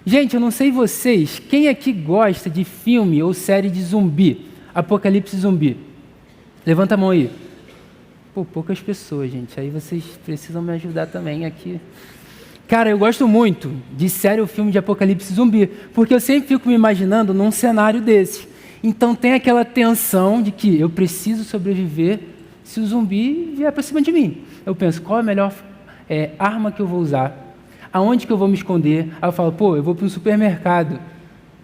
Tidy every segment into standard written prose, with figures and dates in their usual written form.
Gente, eu não sei vocês, quem aqui gosta de filme ou série de zumbi? Apocalipse zumbi. Levanta a mão aí. Pô, poucas pessoas, gente. Aí vocês precisam me ajudar também aqui. Cara, eu gosto muito de série ou filme de apocalipse zumbi, porque eu sempre fico me imaginando num cenário desse. Então tem aquela tensão de que eu preciso sobreviver se o zumbi vier para cima de mim. Eu penso, qual é a melhor arma que eu vou usar? Aonde que eu vou me esconder? Aí eu falo, pô, eu vou para um supermercado,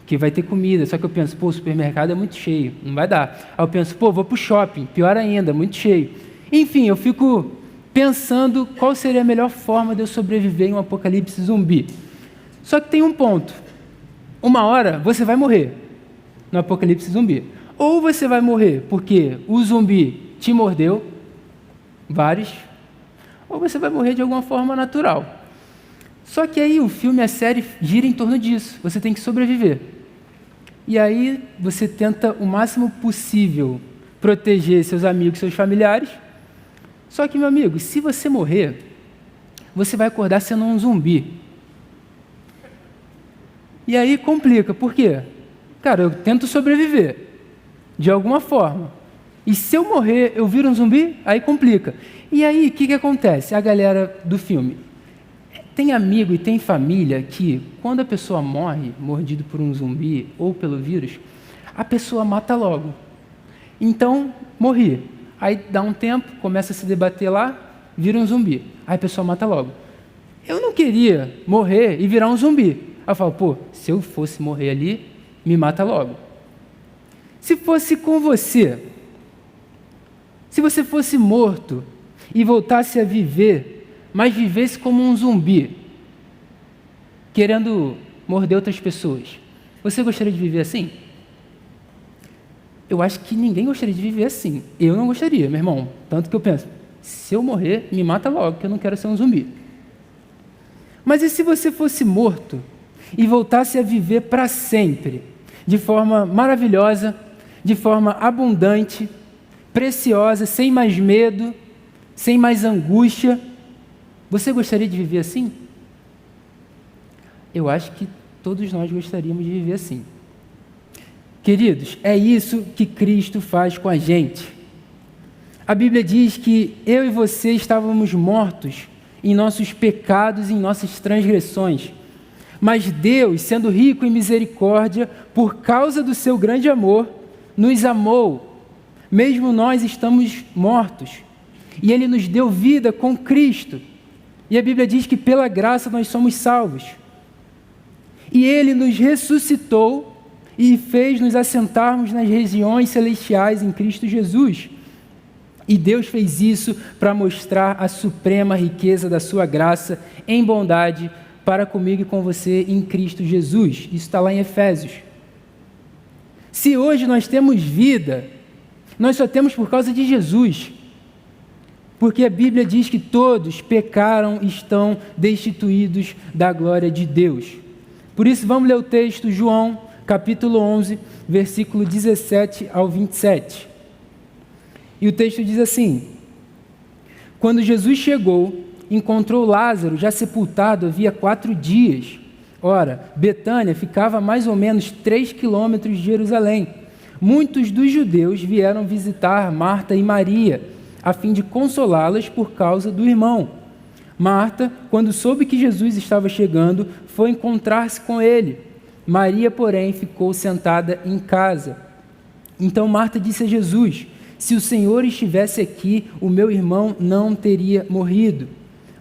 que vai ter comida. Só que eu penso, pô, o supermercado é muito cheio, não vai dar. Aí eu penso, pô, vou para o shopping, pior ainda, muito cheio. Enfim, eu fico pensando qual seria a melhor forma de eu sobreviver em um apocalipse zumbi. Só que tem um ponto. Uma hora você vai morrer no apocalipse zumbi. Ou você vai morrer porque o zumbi te mordeu, vários, ou você vai morrer de alguma forma natural. Só que aí o filme, a série gira em torno disso. Você tem que sobreviver. E aí você tenta o máximo possível proteger seus amigos, seus familiares. Só que, meu amigo, se você morrer, você vai acordar sendo um zumbi. E aí complica. Por quê? Cara, eu tento sobreviver de alguma forma. E se eu morrer, eu viro um zumbi? Aí complica. E aí, o que acontece? A galera do filme tem amigo e tem família que, quando a pessoa morre, mordido por um zumbi ou pelo vírus, a pessoa mata logo. Então, morri. Aí dá um tempo, começa a se debater lá, vira um zumbi. Aí a pessoa mata logo. Eu não queria morrer e virar um zumbi. Aí eu falo, pô, se eu fosse morrer ali, me mata logo. Se fosse com você, se você fosse morto e voltasse a viver, mas vivesse como um zumbi, querendo morder outras pessoas, você gostaria de viver assim? Eu acho que ninguém gostaria de viver assim. Eu não gostaria, meu irmão. Tanto que eu penso, se eu morrer, me mata logo, que eu não quero ser um zumbi. Mas e se você fosse morto e voltasse a viver para sempre, de forma maravilhosa, de forma abundante, preciosa, sem mais medo, sem mais angústia? Você gostaria de viver assim? Eu acho que todos nós gostaríamos de viver assim. Queridos, é isso que Cristo faz com a gente. A Bíblia diz que eu e você estávamos mortos em nossos pecados e em nossas transgressões. Mas Deus, sendo rico em misericórdia, por causa do seu grande amor, nos amou, mesmo nós estamos mortos. E Ele nos deu vida com Cristo. E a Bíblia diz que pela graça nós somos salvos. E Ele nos ressuscitou e fez nos assentarmos nas regiões celestiais em Cristo Jesus. E Deus fez isso para mostrar a suprema riqueza da sua graça em bondade para comigo e com você em Cristo Jesus. Isso está lá em Efésios. Se hoje nós temos vida, nós só temos por causa de Jesus. Porque a Bíblia diz que todos pecaram e estão destituídos da glória de Deus. Por isso, vamos ler o texto, João, capítulo 11, versículo 17 ao 27. E o texto diz assim: quando Jesus chegou, encontrou Lázaro já sepultado havia 4 dias. Ora, Betânia ficava a mais ou menos 3 quilômetros de Jerusalém. Muitos dos judeus vieram visitar Marta e Maria, a fim de consolá-las por causa do irmão. Marta, quando soube que Jesus estava chegando, foi encontrar-se com ele. Maria, porém, ficou sentada em casa. Então Marta disse a Jesus: se o Senhor estivesse aqui, o meu irmão não teria morrido.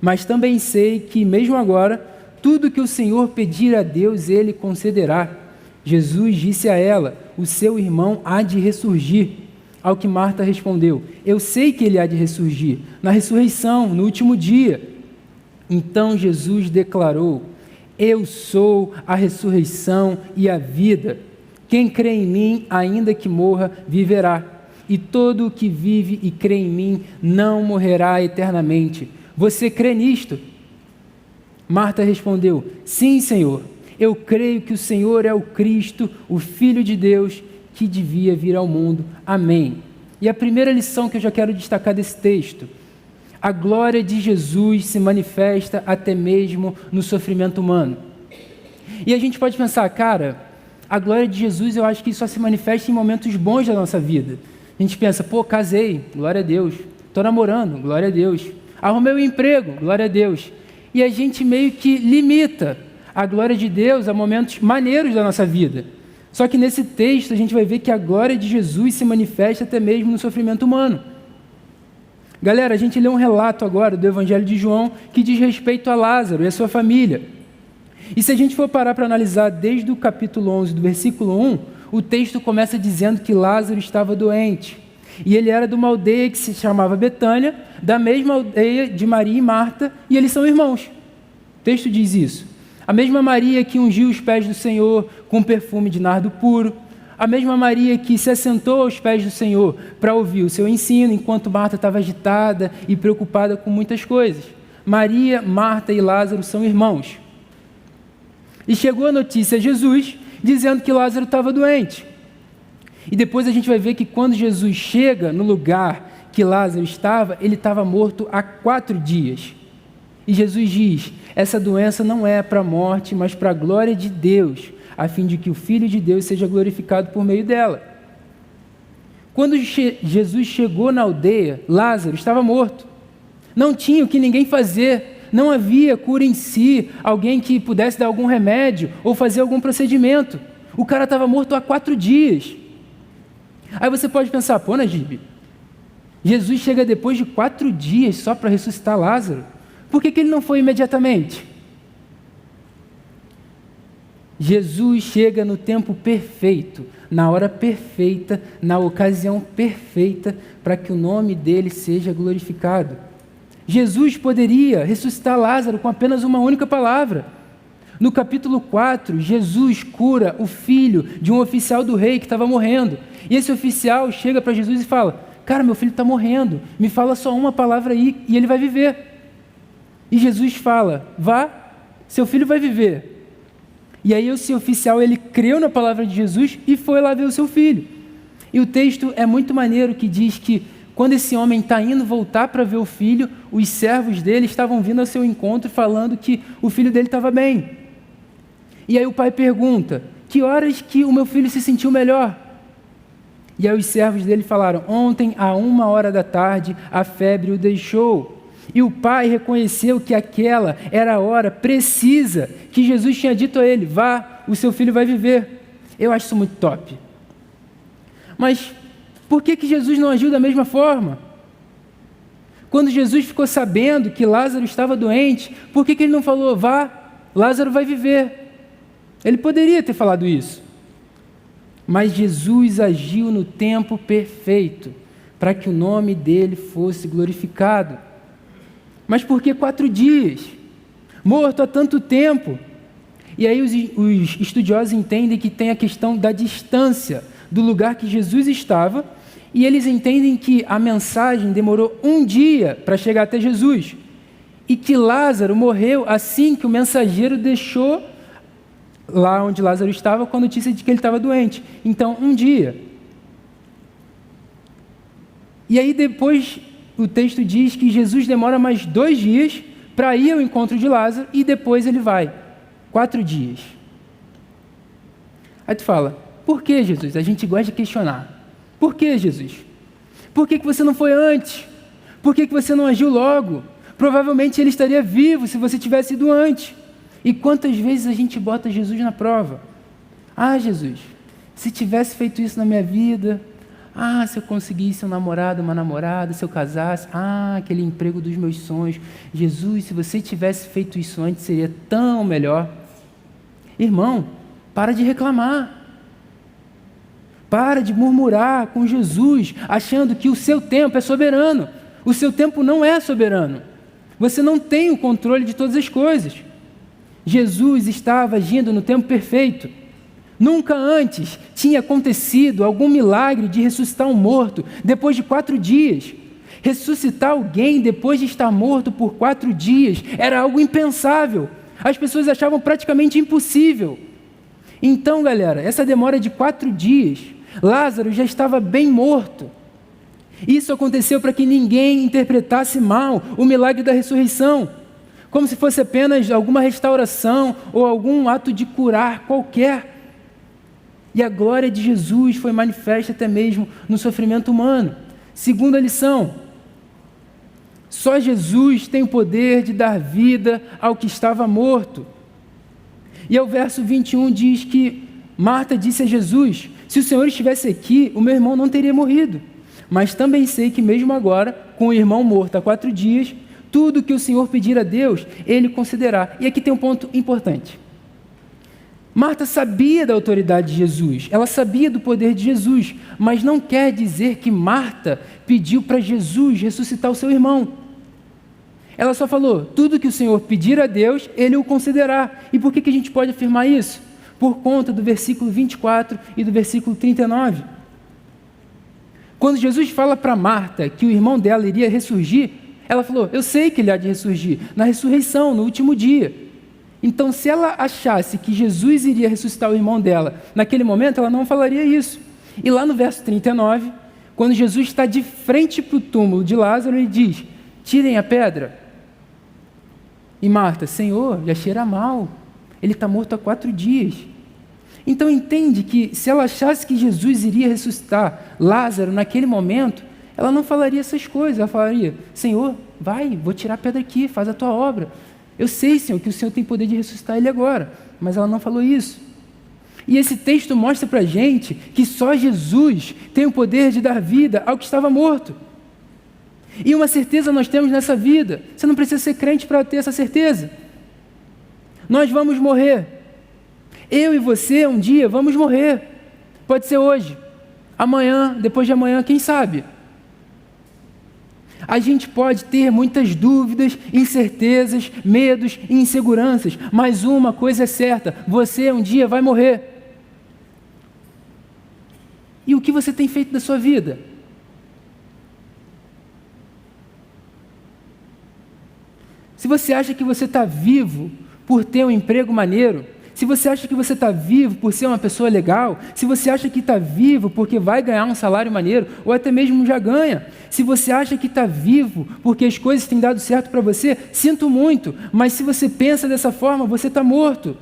Mas também sei que, mesmo agora, tudo que o Senhor pedir a Deus, Ele concederá. Jesus disse a ela: o seu irmão há de ressurgir. Ao que Marta respondeu: eu sei que ele há de ressurgir, na ressurreição, no último dia. Então Jesus declarou: eu sou a ressurreição e a vida. Quem crê em mim, ainda que morra, viverá. E todo o que vive e crê em mim não morrerá eternamente. Você crê nisto? Marta respondeu: sim, Senhor. Eu creio que o Senhor é o Cristo, o Filho de Deus, que devia vir ao mundo. Amém. E a primeira lição que eu já quero destacar desse texto: a glória de Jesus se manifesta até mesmo no sofrimento humano. E a gente pode pensar, cara, a glória de Jesus eu acho que só se manifesta em momentos bons da nossa vida. A gente pensa, pô, casei, glória a Deus. Estou namorando, glória a Deus. Arrumei um emprego, glória a Deus. E a gente meio que limita a glória de Deus a momentos maneiros da nossa vida. Só que nesse texto a gente vai ver que a glória de Jesus se manifesta até mesmo no sofrimento humano. Galera, a gente lê um relato agora do Evangelho de João que diz respeito a Lázaro e a sua família. E se a gente for parar para analisar desde o capítulo 11, do versículo 1, o texto começa dizendo que Lázaro estava doente. E ele era de uma aldeia que se chamava Betânia, da mesma aldeia de Maria e Marta, e eles são irmãos. O texto diz isso. A mesma Maria que ungiu os pés do Senhor com perfume de nardo puro, a mesma Maria que se assentou aos pés do Senhor para ouvir o seu ensino, enquanto Marta estava agitada e preocupada com muitas coisas. Maria, Marta e Lázaro são irmãos. E chegou a notícia a Jesus, dizendo que Lázaro estava doente. E depois a gente vai ver que quando Jesus chega no lugar que Lázaro estava, ele estava morto há 4 dias. E Jesus diz, essa doença não é para a morte, mas para a glória de Deus, a fim de que o Filho de Deus seja glorificado por meio dela. Quando Jesus chegou na aldeia, Lázaro estava morto. Não tinha o que ninguém fazer, não havia cura em si, alguém que pudesse dar algum remédio ou fazer algum procedimento. O cara estava morto há 4 dias. Aí você pode pensar, pô, Najib, Jesus chega depois de 4 dias só para ressuscitar Lázaro. Por que ele não foi imediatamente? Jesus chega no tempo perfeito, na hora perfeita, na ocasião perfeita, para que o nome dele seja glorificado. Jesus poderia ressuscitar Lázaro com apenas uma única palavra. No capítulo 4, Jesus cura o filho de um oficial do rei que estava morrendo. E esse oficial chega para Jesus e fala, cara, meu filho está morrendo, me fala só uma palavra aí e ele vai viver. E Jesus fala, vá, seu filho vai viver. E aí esse oficial, ele creu na palavra de Jesus e foi lá ver o seu filho. E o texto é muito maneiro, que diz que quando esse homem está indo voltar para ver o filho, os servos dele estavam vindo ao seu encontro falando que o filho dele estava bem. E aí o pai pergunta, que horas que o meu filho se sentiu melhor? E aí os servos dele falaram, ontem, à 1h da tarde, a febre o deixou. E o pai reconheceu que aquela era a hora precisa que Jesus tinha dito a ele, vá, o seu filho vai viver. Eu acho isso muito top. Mas por que Jesus não agiu da mesma forma? Quando Jesus ficou sabendo que Lázaro estava doente, por que ele não falou, vá, Lázaro vai viver? Ele poderia ter falado isso. Mas Jesus agiu no tempo perfeito, para que o nome dele fosse glorificado. Mas por que 4 dias? Morto há tanto tempo. E aí os estudiosos entendem que tem a questão da distância do lugar que Jesus estava, e eles entendem que a mensagem demorou 1 dia para chegar até Jesus, e que Lázaro morreu assim que o mensageiro deixou lá onde Lázaro estava com a notícia de que ele estava doente. Então, 1 dia. E aí depois o texto diz que Jesus demora mais 2 dias para ir ao encontro de Lázaro e depois ele vai. 4 dias. Aí tu fala, por que, Jesus? A gente gosta de questionar. Por que, Jesus? Por que você não foi antes? Por que você não agiu logo? Provavelmente ele estaria vivo se você tivesse ido antes. E quantas vezes a gente bota Jesus na prova? Ah, Jesus, se tivesse feito isso na minha vida, se eu conseguisse um namorado, uma namorada, se eu casasse, aquele emprego dos meus sonhos. Jesus, se você tivesse feito isso antes, seria tão melhor. Irmão, para de reclamar. Para de murmurar com Jesus, achando que o seu tempo é soberano. O seu tempo não é soberano. Você não tem o controle de todas as coisas. Jesus estava agindo no tempo perfeito. Nunca antes tinha acontecido algum milagre de ressuscitar um morto depois de 4 dias. Ressuscitar alguém depois de estar morto por 4 dias era algo impensável. As pessoas achavam praticamente impossível. Então, galera, essa demora de 4 dias, Lázaro já estava bem morto. Isso aconteceu para que ninguém interpretasse mal o milagre da ressurreição. como se fosse apenas alguma restauração ou algum ato de curar qualquer. E a glória de Jesus foi manifesta até mesmo no sofrimento humano. Segunda lição: só Jesus tem o poder de dar vida ao que estava morto. E ao verso 21 diz que Marta disse a Jesus: se o Senhor estivesse aqui, o meu irmão não teria morrido. Mas também sei que mesmo agora, com o irmão morto há 4 dias, tudo que o Senhor pedir a Deus, Ele concederá. E aqui tem um ponto importante. Marta sabia da autoridade de Jesus, ela sabia do poder de Jesus, mas não quer dizer que Marta pediu para Jesus ressuscitar o seu irmão. Ela só falou: tudo que o Senhor pedir a Deus, Ele o concederá. E por que a gente pode afirmar isso? Por conta do versículo 24 e do versículo 39. Quando Jesus fala para Marta que o irmão dela iria ressurgir, ela falou: eu sei que ele há de ressurgir, na ressurreição, no último dia. Então, se ela achasse que Jesus iria ressuscitar o irmão dela naquele momento, ela não falaria isso. E lá no verso 39, quando Jesus está de frente para o túmulo de Lázaro, ele diz: tirem a pedra. E Marta: Senhor, já cheira mal, ele está morto há 4 dias. Então entende que se ela achasse que Jesus iria ressuscitar Lázaro naquele momento, ela não falaria essas coisas, ela falaria: Senhor, vai, vou tirar a pedra aqui, faz a tua obra. Eu sei, Senhor, que o Senhor tem poder de ressuscitar ele agora, mas ela não falou isso. E esse texto mostra para a gente que só Jesus tem o poder de dar vida ao que estava morto. E uma certeza nós temos nessa vida. Você não precisa ser crente para ter essa certeza. Nós vamos morrer. Eu e você um dia vamos morrer. Pode ser hoje, amanhã, depois de amanhã, quem sabe? A gente pode ter muitas dúvidas, incertezas, medos e inseguranças, mas uma coisa é certa: você um dia vai morrer. E o que você tem feito da sua vida? Se você acha que você está vivo por ter um emprego maneiro, se você acha que você está vivo por ser uma pessoa legal, se você acha que está vivo porque vai ganhar um salário maneiro, ou até mesmo já ganha, se você acha que está vivo porque as coisas têm dado certo para você, sinto muito, mas se você pensa dessa forma, você está morto.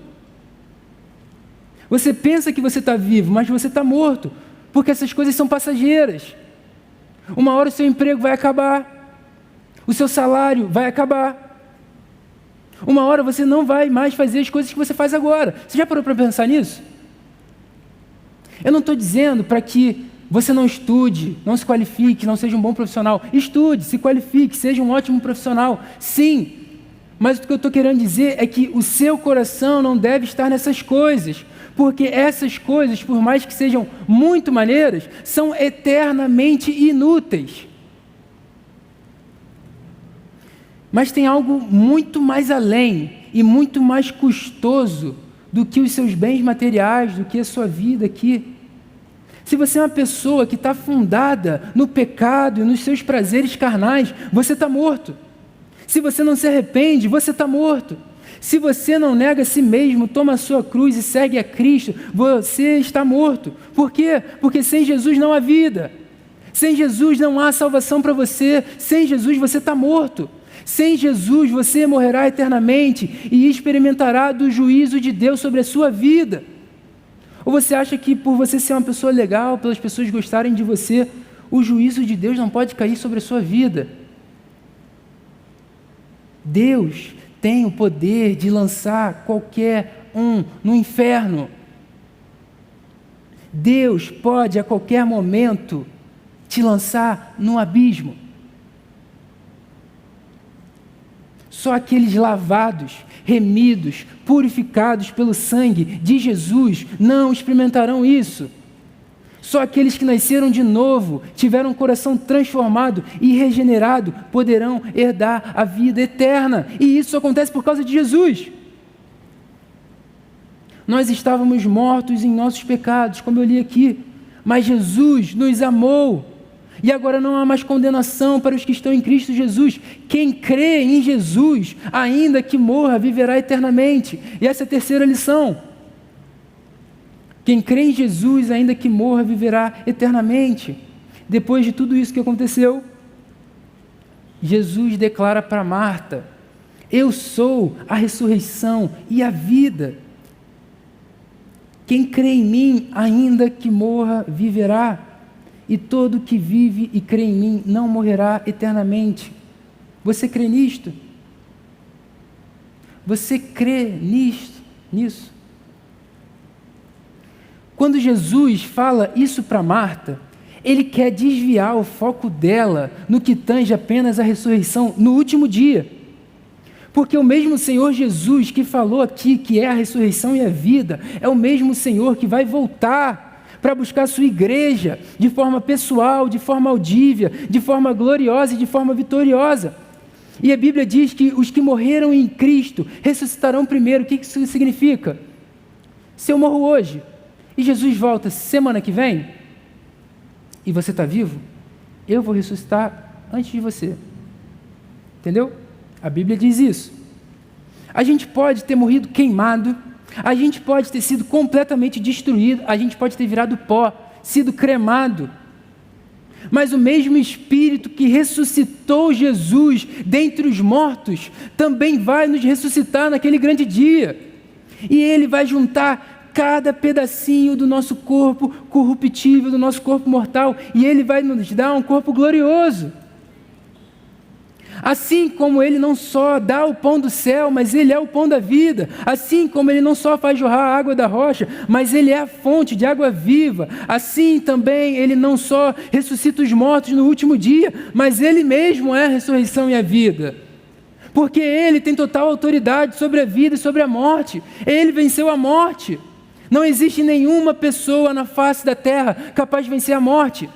Você pensa que você está vivo, mas você está morto, porque essas coisas são passageiras. Uma hora o seu emprego vai acabar, o seu salário vai acabar. Uma hora você não vai mais fazer as coisas que você faz agora. Você já parou para pensar nisso? Eu não estou dizendo para que você não estude, não se qualifique, não seja um bom profissional. Estude, se qualifique, seja um ótimo profissional. Sim, mas o que eu estou querendo dizer é que o seu coração não deve estar nessas coisas, porque essas coisas, por mais que sejam muito maneiras, são eternamente inúteis. Mas tem algo muito mais além e muito mais custoso do que os seus bens materiais, do que a sua vida aqui. Se você é uma pessoa que está fundada no pecado e nos seus prazeres carnais, você está morto. Se você não se arrepende, você está morto. Se você não nega a si mesmo, toma a sua cruz e segue a Cristo, você está morto. Por quê? Porque sem Jesus não há vida. Sem Jesus não há salvação para você. Sem Jesus você está morto. Sem Jesus você morrerá eternamente e experimentará do juízo de Deus sobre a sua vida. Ou você acha que por você ser uma pessoa legal, pelas pessoas gostarem de você, o juízo de Deus não pode cair sobre a sua vida? Deus tem o poder de lançar qualquer um no inferno. Deus pode a qualquer momento te lançar no abismo. Só aqueles lavados, remidos, purificados pelo sangue de Jesus não experimentarão isso. Só aqueles que nasceram de novo, tiveram um coração transformado e regenerado, poderão herdar a vida eterna. E isso acontece por causa de Jesus. Nós estávamos mortos em nossos pecados, como eu li aqui, mas Jesus nos amou. E agora não há mais condenação para os que estão em Cristo Jesus. Quem crê em Jesus, ainda que morra, viverá eternamente. E essa é a terceira lição. Quem crê em Jesus, ainda que morra, viverá eternamente. Depois de tudo isso que aconteceu, Jesus declara para Marta: Eu sou a ressurreição e a vida. Quem crê em mim, ainda que morra, viverá. E todo que vive e crê em mim não morrerá eternamente. Você crê nisto? Você crê nisso? Quando Jesus fala isso para Marta, ele quer desviar o foco dela no que tange apenas a ressurreição no último dia. Porque o mesmo Senhor Jesus que falou aqui que é a ressurreição e a vida, é o mesmo Senhor que vai voltar para buscar a sua igreja de forma pessoal, de forma audível, de forma gloriosa e de forma vitoriosa. E a Bíblia diz que os que morreram em Cristo ressuscitarão primeiro. O que isso significa? Se eu morro hoje e Jesus volta semana que vem, e você está vivo, eu vou ressuscitar antes de você. Entendeu? A Bíblia diz isso. A gente pode ter morrido queimado, a gente pode ter sido completamente destruído, a gente pode ter virado pó, sido cremado. Mas o mesmo Espírito que ressuscitou Jesus dentre os mortos, também vai nos ressuscitar naquele grande dia. E Ele vai juntar cada pedacinho do nosso corpo corruptível, do nosso corpo mortal, e Ele vai nos dar um corpo glorioso. Assim como Ele não só dá o pão do céu, mas Ele é o pão da vida. Assim como Ele não só faz jorrar a água da rocha, mas Ele é a fonte de água viva. Assim também Ele não só ressuscita os mortos no último dia, mas Ele mesmo é a ressurreição e a vida. Porque Ele tem total autoridade sobre a vida e sobre a morte. Ele venceu a morte. Não existe nenhuma pessoa na face da terra capaz de vencer a morte.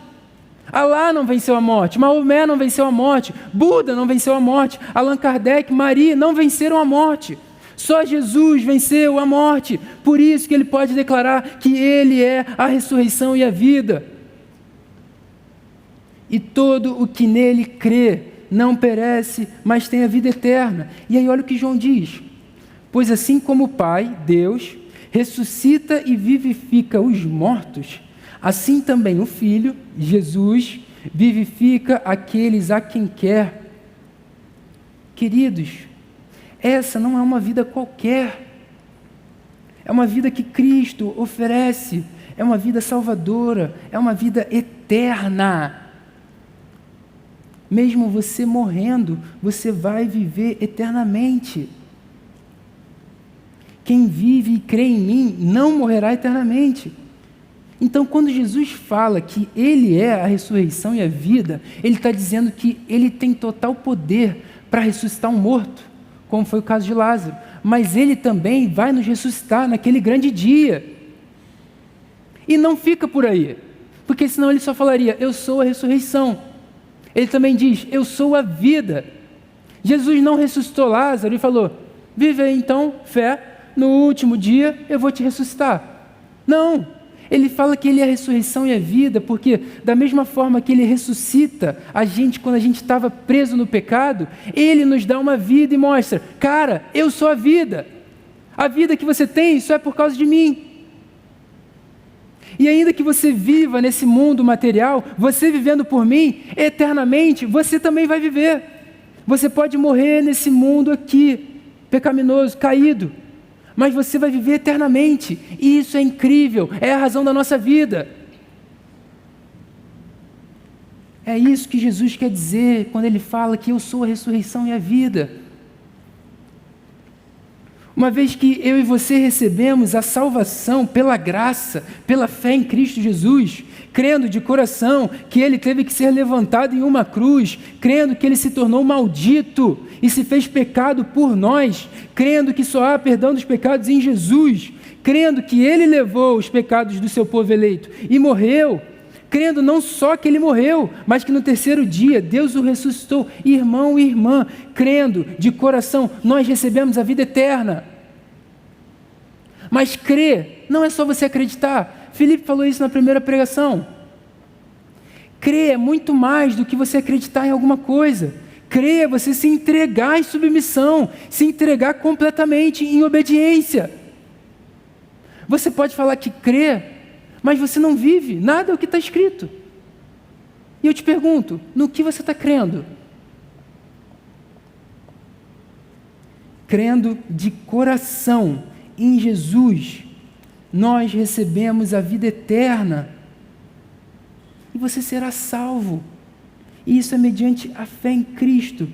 Alá não venceu a morte, Maomé não venceu a morte, Buda não venceu a morte, Allan Kardec, Maria não venceram a morte. Só Jesus venceu a morte. Por isso que Ele pode declarar que Ele é a ressurreição e a vida. E todo o que nele crê não perece, mas tem a vida eterna. E aí olha o que João diz. Pois assim como o Pai, Deus, ressuscita e vivifica os mortos, assim também o Filho, Jesus, vivifica aqueles a quem quer. Queridos, essa não é uma vida qualquer. É uma vida que Cristo oferece. É uma vida salvadora. É uma vida eterna. Mesmo você morrendo, você vai viver eternamente. Quem vive e crê em mim não morrerá eternamente. Então, quando Jesus fala que Ele é a ressurreição e a vida, Ele está dizendo que Ele tem total poder para ressuscitar um morto, como foi o caso de Lázaro. Mas Ele também vai nos ressuscitar naquele grande dia. E não fica por aí, porque senão Ele só falaria, eu sou a ressurreição. Ele também diz, eu sou a vida. Jesus não ressuscitou Lázaro e falou, vive aí então, fé, no último dia eu vou te ressuscitar. Não. Ele fala que Ele é a ressurreição e a vida, porque da mesma forma que Ele ressuscita a gente quando a gente estava preso no pecado, Ele nos dá uma vida e mostra, cara, eu sou a vida. A vida que você tem só é por causa de mim. E ainda que você viva nesse mundo material, você vivendo por mim, eternamente, você também vai viver. Você pode morrer nesse mundo aqui, pecaminoso, caído, mas você vai viver eternamente, e isso é incrível, é a razão da nossa vida. É isso que Jesus quer dizer quando Ele fala que eu sou a ressurreição e a vida. Uma vez que eu e você recebemos a salvação pela graça, pela fé em Cristo Jesus, crendo de coração que Ele teve que ser levantado em uma cruz, crendo que Ele se tornou maldito e se fez pecado por nós, crendo que só há perdão dos pecados em Jesus, crendo que Ele levou os pecados do seu povo eleito e morreu, crendo não só que Ele morreu, mas que no terceiro dia Deus o ressuscitou, irmão e irmã, crendo de coração, nós recebemos a vida eterna. Mas crer não é só você acreditar. Filipe falou isso na primeira pregação. Crer é muito mais do que você acreditar em alguma coisa. Crer é você se entregar em submissão, se entregar completamente em obediência. Você pode falar que crê, mas você não vive nada do que está escrito. E eu te pergunto, no que você está crendo? crendo de coração em Jesus, nós recebemos a vida eterna. E você será salvo. E isso é mediante a fé em Cristo.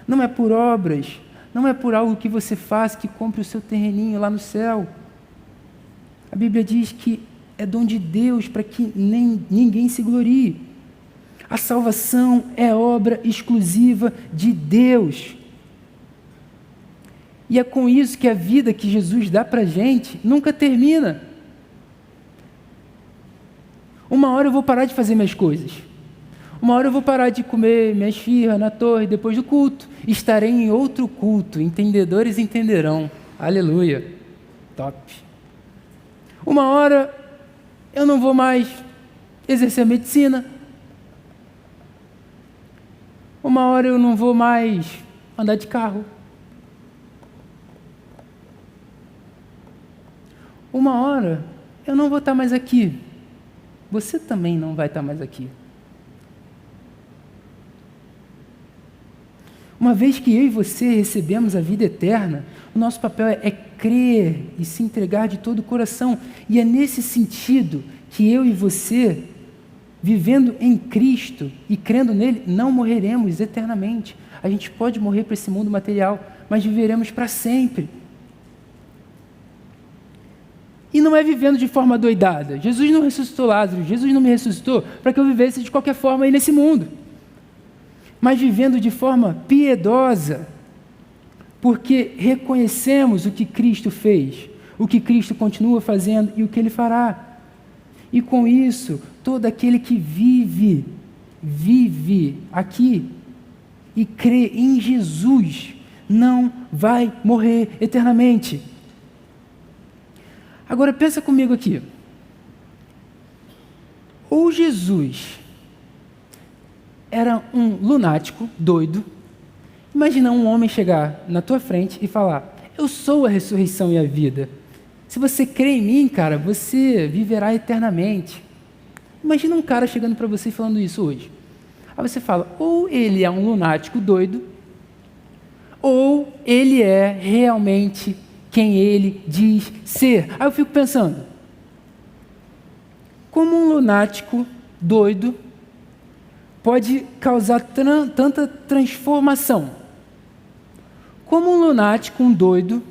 Não é por obras, não é por algo que você faz, que compre o seu terreninho lá no céu. A Bíblia diz que é dom de Deus para que ninguém se glorie. A salvação é obra exclusiva de Deus. E é com isso que a vida que Jesus dá para a gente nunca termina. Uma hora eu vou parar de fazer minhas coisas. Uma hora eu vou parar de comer minhas esfirras na torre depois do culto. Estarei em outro culto. Entendedores entenderão. Aleluia. Top. Uma hora eu não vou mais exercer a medicina. Uma hora eu não vou mais andar de carro. Uma hora eu não vou estar mais aqui. Você também não vai estar mais aqui. Uma vez que eu e você recebemos a vida eterna, o nosso papel é crer e se entregar de todo o coração. E é nesse sentido que eu e você, vivendo em Cristo e crendo nele, não morreremos eternamente. A gente pode morrer para esse mundo material, mas viveremos para sempre. E não é vivendo de forma doidada. Jesus não ressuscitou Lázaro, Jesus não me ressuscitou para que eu vivesse de qualquer forma aí nesse mundo. Mas vivendo de forma piedosa, porque reconhecemos o que Cristo fez, o que Cristo continua fazendo e o que Ele fará. E com isso, todo aquele que vive aqui e crê em Jesus, não vai morrer eternamente. Agora pensa comigo aqui. Ou Jesus era um lunático, doido. Imagina um homem chegar na tua frente e falar: eu sou a ressurreição e a vida. Se você crê em mim, cara, você viverá eternamente. Imagina um cara chegando para você e falando isso hoje. Aí você fala, ou ele é um lunático doido, ou ele é realmente quem ele diz ser. Aí eu fico pensando, como um lunático doido pode causar tanta transformação? Como um lunático, um doido,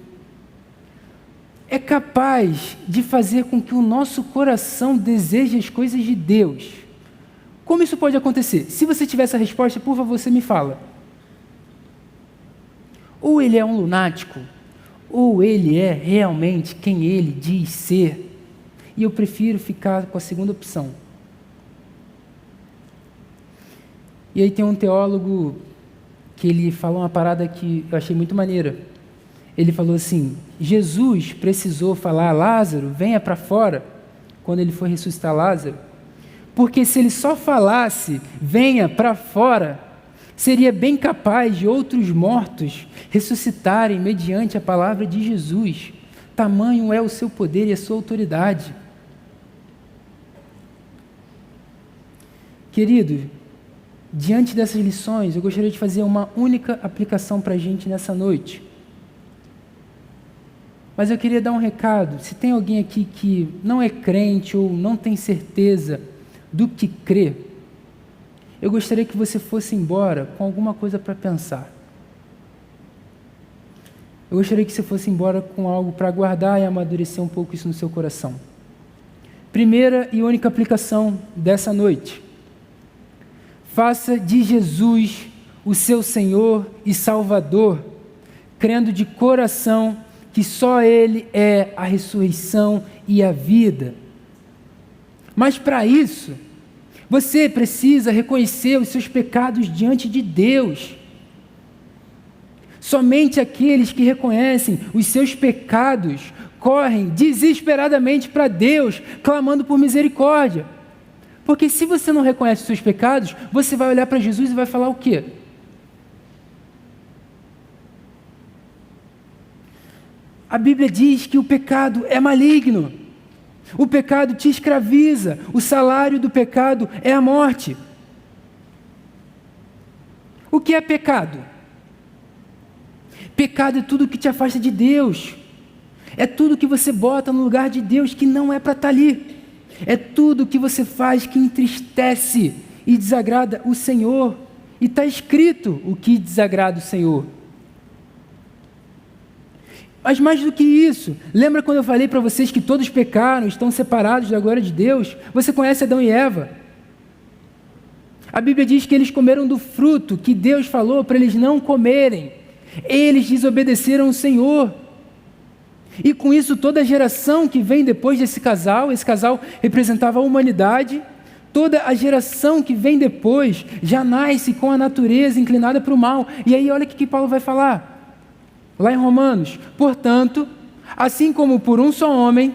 é capaz de fazer com que o nosso coração deseje as coisas de Deus? Como isso pode acontecer? Se você tiver essa resposta, por favor, você me fala. Ou ele é um lunático, ou ele é realmente quem ele diz ser. E eu prefiro ficar com a segunda opção. E aí tem um teólogo que ele falou uma parada que eu achei muito maneira. Ele falou assim, Jesus precisou falar, Lázaro, venha para fora, quando ele foi ressuscitar Lázaro, porque se ele só falasse, venha para fora, seria bem capaz de outros mortos ressuscitarem mediante a palavra de Jesus. Tamanho é o seu poder e a sua autoridade. Querido, diante dessas lições, eu gostaria de fazer uma única aplicação para a gente nessa noite. Mas eu queria dar um recado. Se tem alguém aqui que não é crente ou não tem certeza do que crê, eu gostaria que você fosse embora com alguma coisa para pensar. Eu gostaria que você fosse embora com algo para guardar e amadurecer um pouco isso no seu coração. Primeira e única aplicação dessa noite. Faça de Jesus o seu Senhor e Salvador, crendo de coração que só Ele é a ressurreição e a vida. Mas para isso, você precisa reconhecer os seus pecados diante de Deus. Somente aqueles que reconhecem os seus pecados correm desesperadamente para Deus, clamando por misericórdia. Porque se você não reconhece os seus pecados, você vai olhar para Jesus e vai falar o quê? A Bíblia diz que o pecado é maligno. O pecado te escraviza. O salário do pecado é a morte. O que é pecado? Pecado é tudo que te afasta de Deus. É tudo que você bota no lugar de Deus que não é para estar ali. É tudo que você faz que entristece e desagrada o Senhor. E está escrito o que desagrada o Senhor. Mas mais do que isso, lembra quando eu falei para vocês que todos pecaram, estão separados da glória de Deus? Você conhece Adão e Eva? A Bíblia diz que eles comeram do fruto que Deus falou para eles não comerem. Eles desobedeceram o Senhor. E com isso toda a geração que vem depois desse casal, esse casal representava a humanidade, toda a geração que vem depois já nasce com a natureza inclinada para o mal. E aí olha o que Paulo vai falar. Lá em Romanos, portanto, assim como por um só homem,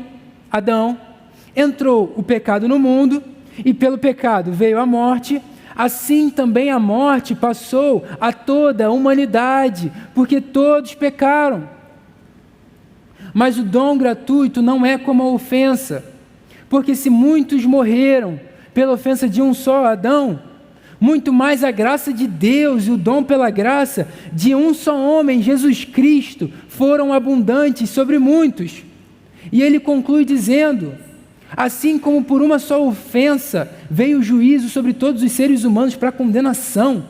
Adão, entrou o pecado no mundo, e pelo pecado veio a morte, assim também a morte passou a toda a humanidade, porque todos pecaram. Mas o dom gratuito não é como a ofensa, porque se muitos morreram pela ofensa de um só Adão, muito mais a graça de Deus e o dom pela graça de um só homem, Jesus Cristo, foram abundantes sobre muitos. E ele conclui dizendo, assim como por uma só ofensa veio o juízo sobre todos os seres humanos para condenação,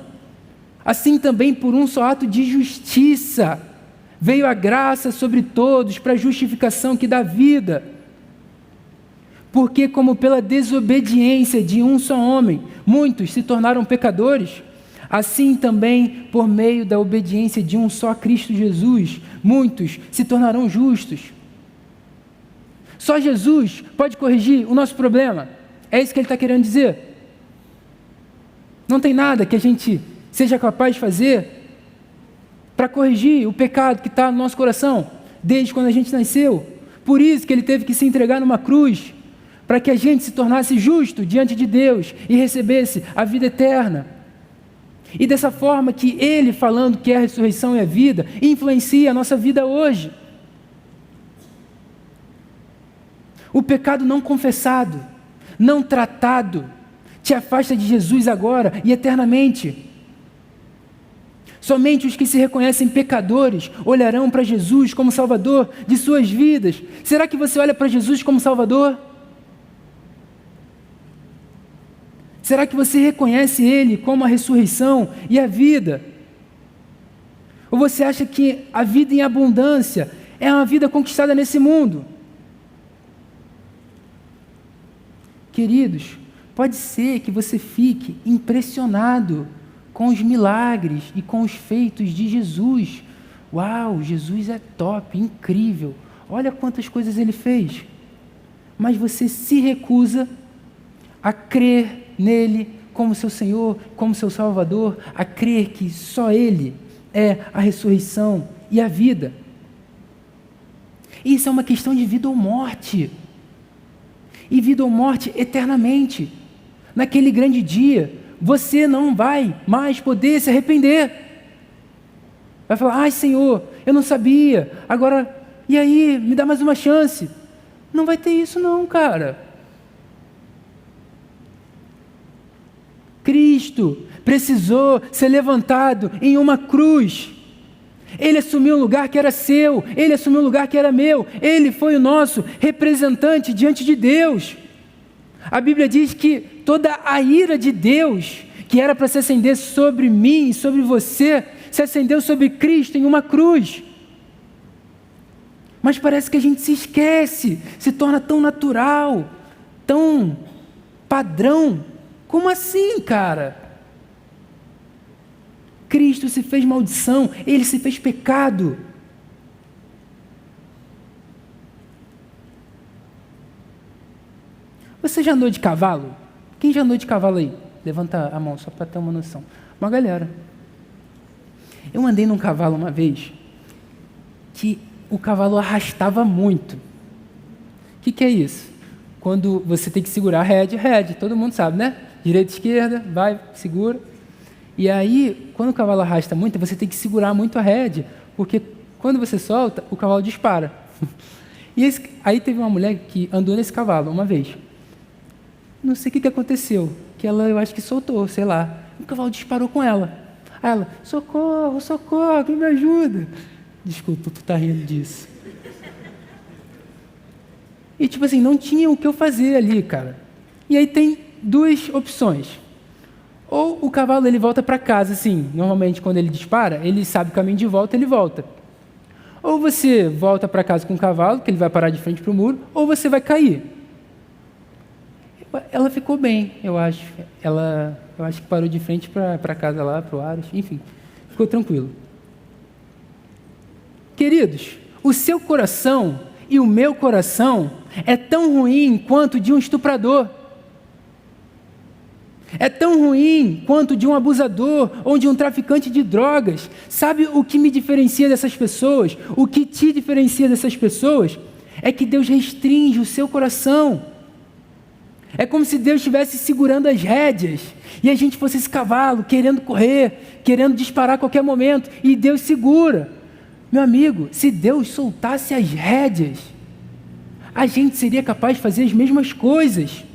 assim também por um só ato de justiça veio a graça sobre todos para a justificação que dá vida. Porque como pela desobediência de um só homem, muitos se tornaram pecadores, assim também por meio da obediência de um só Cristo Jesus, muitos se tornarão justos. Só Jesus pode corrigir o nosso problema. É isso que ele está querendo dizer. Não tem nada que a gente seja capaz de fazer para corrigir o pecado que está no nosso coração, desde quando a gente nasceu. Por isso que ele teve que se entregar numa cruz, para que a gente se tornasse justo diante de Deus e recebesse a vida eterna. E dessa forma que ele, falando que é a ressurreição e a vida, influencia a nossa vida hoje. O pecado não confessado, não tratado, te afasta de Jesus agora e eternamente. Somente os que se reconhecem pecadores olharão para Jesus como Salvador de suas vidas. Será que você olha para Jesus como Salvador? Será que você reconhece Ele como a ressurreição e a vida? Ou você acha que a vida em abundância é uma vida conquistada nesse mundo? Queridos, pode ser que você fique impressionado com os milagres e com os feitos de Jesus. Uau, Jesus é top, incrível. Olha quantas coisas Ele fez. Mas você se recusa a crer nele como seu Senhor, como seu Salvador, a crer que só Ele é a ressurreição e a vida. Isso é uma questão de vida ou morte. E vida ou morte eternamente. Naquele grande dia, você não vai mais poder se arrepender. Vai falar, ai Senhor, eu não sabia, agora, e aí, me dá mais uma chance. Não vai ter isso não, cara. Cristo precisou ser levantado em uma cruz. Ele assumiu um lugar que era seu, Ele assumiu um lugar que era meu, Ele foi o nosso representante diante de Deus. A Bíblia diz que toda a ira de Deus, que era para se acender sobre mim e sobre você, se acendeu sobre Cristo em uma cruz. Mas parece que a gente se esquece, se torna tão natural, tão padrão. Como assim, cara? Cristo se fez maldição, Ele se fez pecado. Você já andou de cavalo? Quem já andou de cavalo aí? Levanta a mão, só para ter uma noção. Uma galera. Eu andei num cavalo uma vez, que o cavalo arrastava muito. O que é isso? Quando você tem que segurar a rédea, todo mundo sabe, né? Direita, esquerda, vai, segura. E aí, quando o cavalo arrasta muito, você tem que segurar muito a rédea, porque quando você solta, o cavalo dispara. Aí teve uma mulher que andou nesse cavalo uma vez. Não sei o que aconteceu, que ela, eu acho que soltou, sei lá. O cavalo disparou com ela. Aí ela, socorro, socorro, alguém me ajuda. Desculpa, tu tá rindo disso. E tipo assim, não tinha o que eu fazer ali, cara. E aí tem duas opções. Ou o cavalo ele volta para casa, assim, normalmente quando ele dispara, ele sabe o caminho de volta, ele volta. Ou você volta para casa com o cavalo, que ele vai parar de frente para o muro, ou você vai cair. Ela ficou bem, eu acho. Eu acho que parou de frente para casa lá, para o Aros, enfim, ficou tranquilo. Queridos, o seu coração e o meu coração é tão ruim quanto de um estuprador. É tão ruim quanto de um abusador ou de um traficante de drogas. Sabe o que me diferencia dessas pessoas? O que te diferencia dessas pessoas? É que Deus restringe o seu coração. É como se Deus estivesse segurando as rédeas e a gente fosse esse cavalo, querendo correr, querendo disparar a qualquer momento, e Deus segura. Meu amigo, se Deus soltasse as rédeas, a gente seria capaz de fazer as mesmas coisas.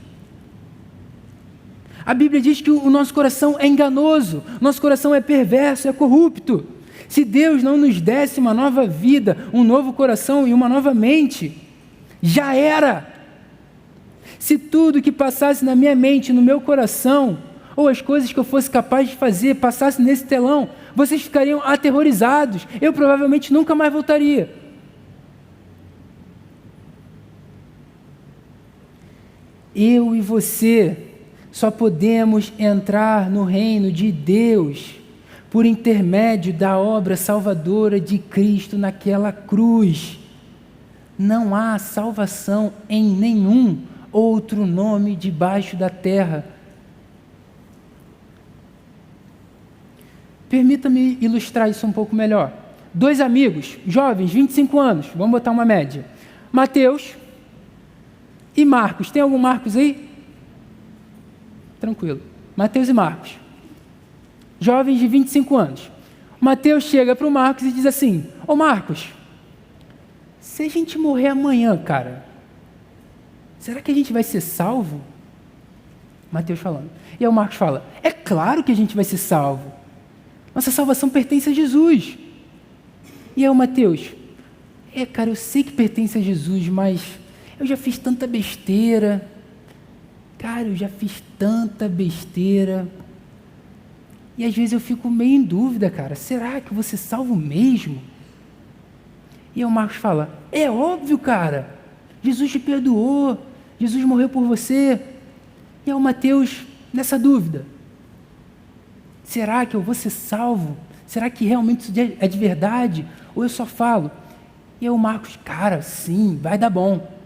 A Bíblia diz que o nosso coração é enganoso, nosso coração é perverso, é corrupto. Se Deus não nos desse uma nova vida, um novo coração e uma nova mente, já era. Se tudo que passasse na minha mente, no meu coração, ou as coisas que eu fosse capaz de fazer, passasse nesse telão, vocês ficariam aterrorizados. Eu provavelmente nunca mais voltaria. Eu e você só podemos entrar no reino de Deus por intermédio da obra salvadora de Cristo naquela cruz. Não há salvação em nenhum outro nome debaixo da terra. Permita-me ilustrar isso um pouco melhor. 2 amigos, jovens, 25 anos, vamos botar uma média. Mateus e Marcos. Tem algum Marcos aí? Tranquilo. Mateus e Marcos. Jovens de 25 anos. Mateus chega para o Marcos e diz assim: ô Marcos, se a gente morrer amanhã, cara, será que a gente vai ser salvo? Mateus falando. E aí o Marcos fala: é claro que a gente vai ser salvo. Nossa salvação pertence a Jesus. E aí o Mateus: cara, eu sei que pertence a Jesus, mas eu já fiz tanta besteira. Cara, eu já fiz tanta besteira. E às vezes eu fico meio em dúvida, cara. Será que eu vou ser salvo mesmo? E aí o Marcos fala: é óbvio, cara. Jesus te perdoou. Jesus morreu por você. E aí o Mateus, nessa dúvida: será que eu vou ser salvo? Será que realmente isso é de verdade? Ou eu só falo? E aí o Marcos: cara, sim, vai dar bom.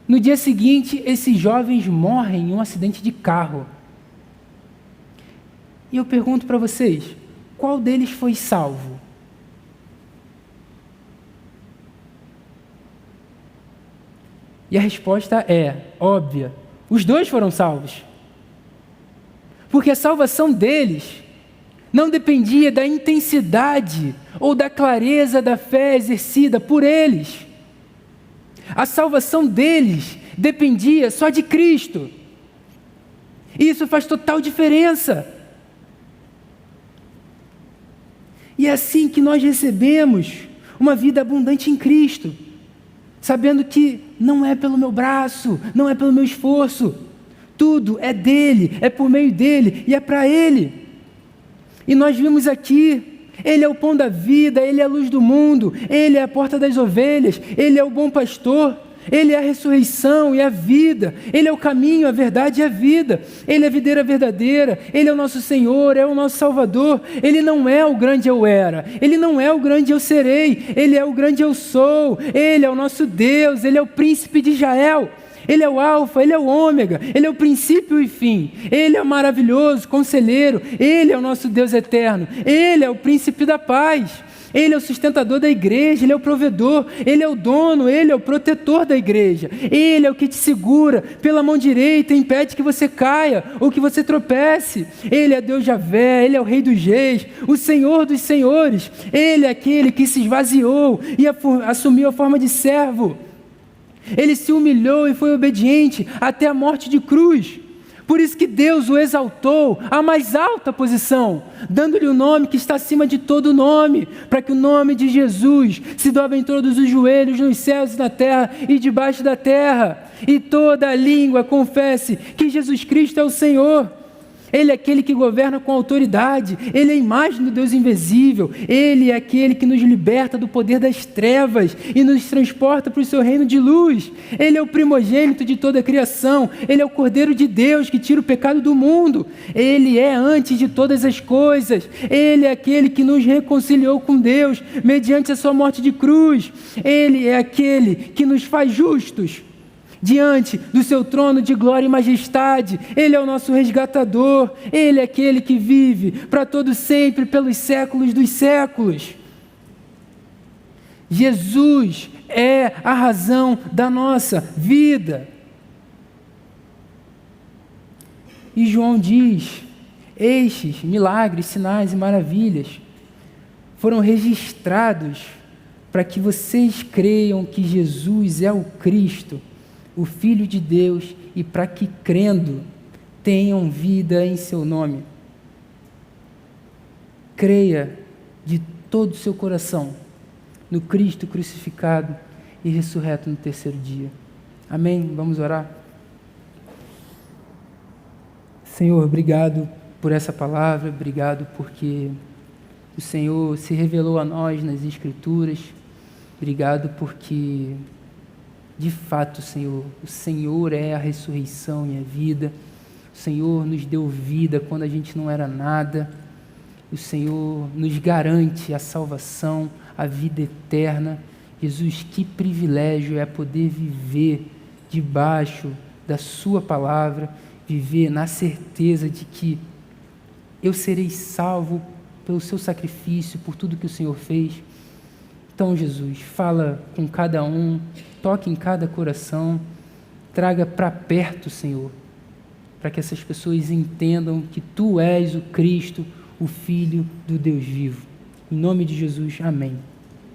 No dia seguinte, esses jovens morrem em um acidente de carro. E eu pergunto para vocês, qual deles foi salvo? E a resposta é óbvia: os dois foram salvos. Porque a salvação deles não dependia da intensidade ou da clareza da fé exercida por eles. A salvação deles dependia só de Cristo. E isso faz total diferença. E é assim que nós recebemos uma vida abundante em Cristo, sabendo que não é pelo meu braço, não é pelo meu esforço, tudo é dele, é por meio dele e é para ele. E nós vimos aqui, ele é o pão da vida, ele é a luz do mundo, ele é a porta das ovelhas, ele é o bom pastor, ele é a ressurreição e a vida, ele é o caminho, a verdade e a vida, ele é a videira verdadeira, ele é o nosso Senhor, é o nosso Salvador. Ele não é o grande eu era, ele não é o grande eu serei, ele é o grande eu sou, ele é o nosso Deus, ele é o príncipe de Israel. Ele é o alfa, ele é o ômega, ele é o princípio e fim, ele é o maravilhoso conselheiro, ele é o nosso Deus eterno, ele é o príncipe da paz, ele é o sustentador da igreja, ele é o provedor, ele é o dono, ele é o protetor da igreja, ele é o que te segura pela mão direita e impede que você caia ou que você tropece. Ele é Deus Javé, ele é o Rei dos Reis, o Senhor dos Senhores, ele é aquele que se esvaziou e assumiu a forma de servo. Ele se humilhou e foi obediente até a morte de cruz. Por isso que Deus o exaltou à mais alta posição, dando-lhe o nome que está acima de todo nome, para que o nome de Jesus se dobre em todos os joelhos, nos céus e na terra e debaixo da terra, e toda língua confesse que Jesus Cristo é o Senhor. Ele é aquele que governa com autoridade, Ele é a imagem do Deus invisível, Ele é aquele que nos liberta do poder das trevas e nos transporta para o seu reino de luz. Ele é o primogênito de toda a criação, Ele é o Cordeiro de Deus que tira o pecado do mundo, Ele é antes de todas as coisas, Ele é aquele que nos reconciliou com Deus mediante a sua morte de cruz, Ele é aquele que nos faz justos diante do seu trono de glória e majestade. Ele é o nosso resgatador, Ele é aquele que vive para todo sempre, pelos séculos dos séculos. Jesus é a razão da nossa vida. E João diz, estes milagres, sinais e maravilhas foram registrados para que vocês creiam que Jesus é o Cristo, o Filho de Deus, e para que, crendo, tenham vida em seu nome. Creia de todo o seu coração no Cristo crucificado e ressurreto no terceiro dia. Amém? Vamos orar? Senhor, obrigado por essa palavra, obrigado porque o Senhor se revelou a nós nas Escrituras, obrigado porque de fato, Senhor, o Senhor é a ressurreição e a vida. O Senhor nos deu vida quando a gente não era nada. O Senhor nos garante a salvação, a vida eterna. Jesus, que privilégio é poder viver debaixo da sua palavra, viver na certeza de que eu serei salvo pelo seu sacrifício, por tudo que o Senhor fez. Então, Jesus, fala com cada um, toque em cada coração, traga para perto, Senhor, para que essas pessoas entendam que Tu és o Cristo, o Filho do Deus vivo. Em nome de Jesus, amém.